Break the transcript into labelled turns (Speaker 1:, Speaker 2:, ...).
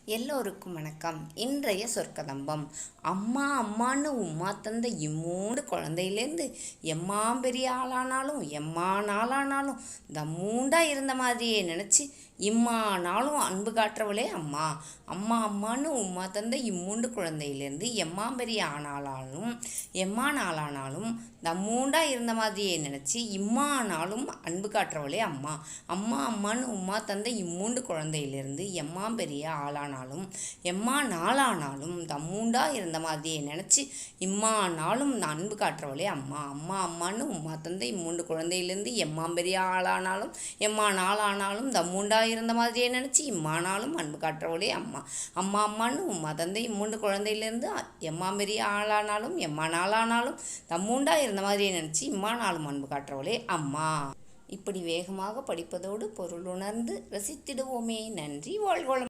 Speaker 1: எல்லோருக்கும் வணக்கம். இன்றைய சொற்கதம்பம். அம்மா அம்மான்னு உம்மா தந்த இம்மூண்டு குழந்தையிலேருந்து எம்மா பெரிய ஆளானாலும் எம்மா நாளானாலும் தம்மூண்டா இருந்த மாதிரியே நினச்சி இம்மா நாளும் அன்பு காட்டுறவளே அம்மா. அம்மா அம்மான்னு உம்மா தந்த இம்மூண்டு குழந்தையிலேருந்து எம்மா பெரிய ஆனாலும் எம்மா நாளானாலும் தம்மூண்டா இருந்த மாதிரியே நினச்சி இம்மா நாளும் அன்பு காட்டுறவளே அம்மா. அம்மா அம்மான்னு உம்மா தந்த இம்மூண்டு குழந்தையிலேருந்து எம்மா பெரிய ஆளானாலும் எம்மா நாளானாலும் தம்மூண்டா இருந்த மாதிரியே நினச்சி இம்மா நாளும் அன்பு காட்டுறவளே அம்மா. அம்மா அம்மான்னு உம்மா தந்த இம்மூண்டு குழந்தையிலேருந்து எம்மா பெரிய ஆளானாலும் எம்மா நாளானாலும் தம்மூண்டா இருந்த மாதிரியே நினச்சி இம்மா நாளும் அன்பு காட்டுறவளே அம்மா. அம்மா அம்மான்னு உம்மா தந்த இம்மூண்டு குழந்தையிலேருந்து எம்மா பெரிய ஆளானாலும் எம்மா நாளானாலும் தம்மூண்டா இருந்த மாதிரியே நினச்சி இம்மா நாளும் அன்பு காட்டுறவளே அம்மா. இப்படி வேகமாக படிப்பதோடு பொருள் உணர்ந்து ரசித்திடுவோமே. நன்றி. வாழ்க வளமுடன்.